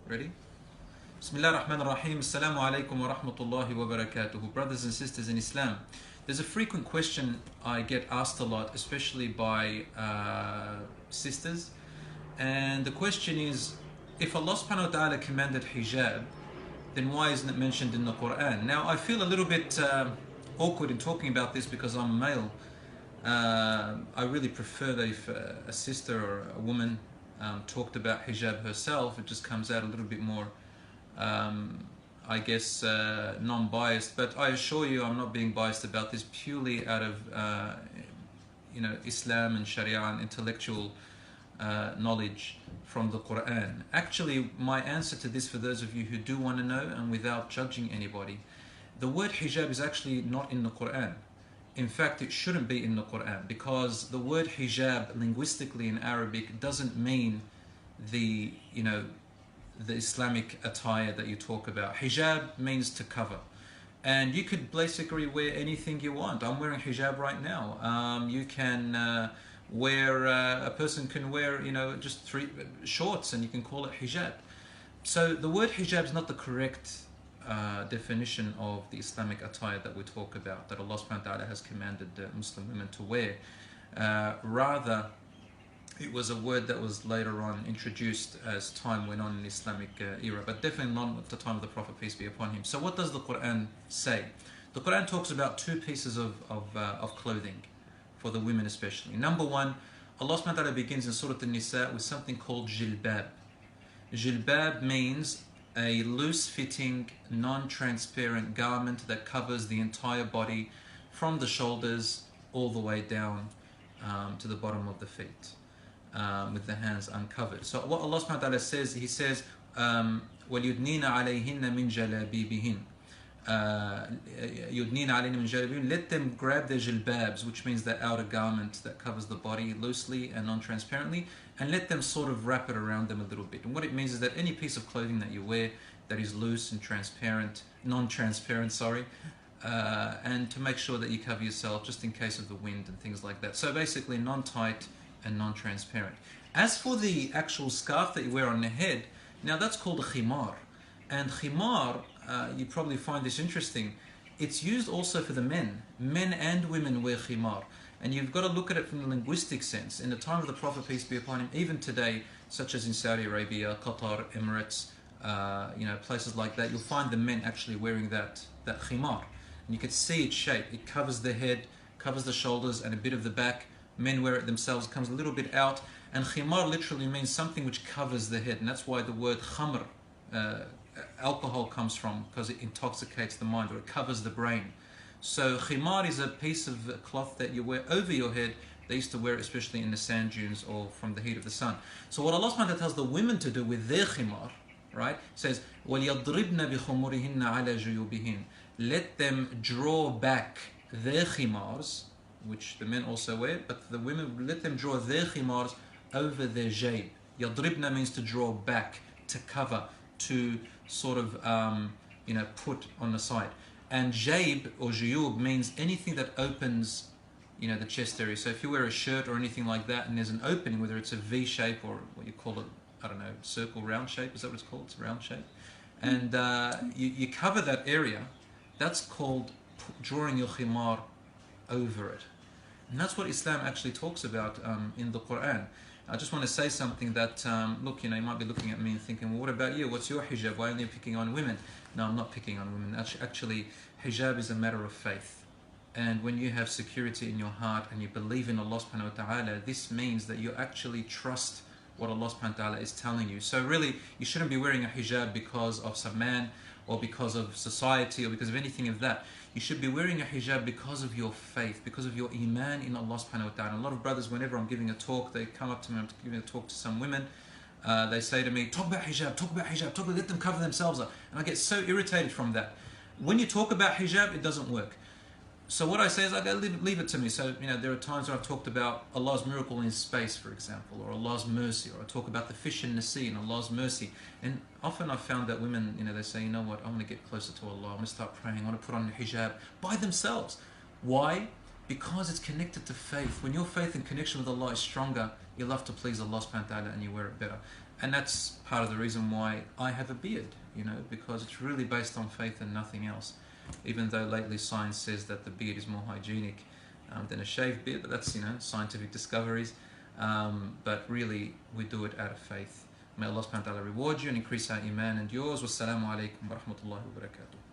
Ready? Bismillah ar-Rahman ar-Rahim. Assalamu alaikum wa rahmatullahi wa barakatuhu. Brothers and sisters in Islam, there's a frequent question I get asked a lot, especially by sisters. And the question is, if Allah subhanahu wa ta'ala commanded hijab, then why isn't it mentioned in the Quran? Now, I feel a little bit awkward in talking about this because I'm a male. I really prefer that if a sister or a woman talked about hijab herself, it just comes out a little bit more, I guess, non-biased. But I assure you, I'm not being biased about this purely out of, Islam and Sharia and intellectual knowledge from the Quran. Actually, my answer to this, for those of you who do want to know, and without judging anybody, the word hijab is actually not in the Quran. In fact, it shouldn't be in the Quran, because the word hijab linguistically in Arabic doesn't mean the Islamic attire that you talk about. Hijab means to cover. And you could basically wear anything you want. I'm wearing hijab right now. You can a person can wear, just 3 shorts and you can call it hijab. So the word hijab is not the correct definition of the Islamic attire that we talk about, that Allah subhanahu wa ta'ala has commanded Muslim women to wear. Rather, it was a word that was later on introduced as time went on in the Islamic era, but definitely not at the time of the Prophet, peace be upon him. So what does the Quran say? The Quran talks about 2 pieces of clothing for the women especially. Number 1, Allah subhanahu wa ta'ala begins in Surah An-Nisa with something called jilbab. Jilbab means a loose-fitting, non-transparent garment that covers the entire body from the shoulders all the way down to the bottom of the feet, with the hands uncovered. So what Allah subhanahu wa ta'ala says, He says, وَلْيُدْنِينَ عَلَيْهِنَّ مِنْ جَلَابِيبِهِنَّ let them grab their jilbabs, which means the outer garment that covers the body loosely and non-transparently, and let them sort of wrap it around them a little bit. And what it means is that any piece of clothing that you wear that is loose and non-transparent, and to make sure that you cover yourself just in case of the wind and things like that. So basically non-tight and non-transparent. As for the actual scarf that you wear on the head, now that's called a khimar. And khimar, you probably find this interesting, it's used also for the men. Men and women wear khimar. And you've got to look at it from the linguistic sense. In the time of the Prophet, peace be upon him, even today, such as in Saudi Arabia, Qatar, Emirates, places like that, you'll find the men actually wearing that khimar. And you can see its shape. It covers the head, covers the shoulders and a bit of the back. Men wear it themselves, it comes a little bit out. And khimar literally means something which covers the head. And that's why the word khamr, alcohol, comes from, because it intoxicates the mind, or it covers the brain. So khimar is a piece of cloth that you wear over your head. They used to wear it especially in the sand dunes or from the heat of the sun. So what Allah subhanahu wa ta'ala tells the women to do with their khimar, right, says, وَلْيَضْرِبْنَ بِخُمُرِهِنَّ عَلَى جُيُوبِهِنَّ let them draw back their khimars, which the men also wear, but the women, let them draw their khimars over their jayb. Yadribna means to draw back, to cover, to sort of put on the side. And jayb or juyub means anything that opens the chest area. So if you wear a shirt or anything like that and there's an opening, whether it's a V shape or what you call it, I don't know, circle, round shape, is that what it's called? It's a round shape. And you cover that area, that's called drawing your khimar over it. And that's what Islam actually talks about in the Quran. I just want to say something that, look, you might be looking at me and thinking, well, what about you? What's your hijab? Why are you picking on women? No, I'm not picking on women. Actually, hijab is a matter of faith. And when you have security in your heart and you believe in Allah subhanahu wa ta'ala, this means that you actually trust what Allah subhanahu wa ta'ala is telling you. So really, you shouldn't be wearing a hijab because of some man, or because of society, or because of anything of that. You should be wearing a hijab because of your faith, because of your iman in Allah subhanahu wa ta'ala. A lot of brothers, whenever I'm giving a talk, they come up to me, I'm giving a talk to some women, they say to me, talk about hijab, let them cover themselves up. And I get so irritated from that. When you talk about hijab, it doesn't work. So what I say is, I go, leave it to me. So, there are times where I've talked about Allah's miracle in space, for example, or Allah's mercy, or I talk about the fish in the sea and Allah's mercy. And often I've found that women, they say, you know what, I want to get closer to Allah, I want to start praying, I want to put on a hijab by themselves. Why? Because it's connected to faith. When your faith and connection with Allah is stronger, you love to please Allah subhanahu wa ta'ala and you wear it better. And that's part of the reason why I have a beard, you know, because it's really based on faith and nothing else. Even though lately science says that the beard is more hygienic than a shaved beard, but that's, you know, scientific discoveries. But really, we do it out of faith. May Allah subhanahu wa ta'ala reward you and increase our iman and yours. Wassalamu alaikum wa rahmatullahi wa barakatuh.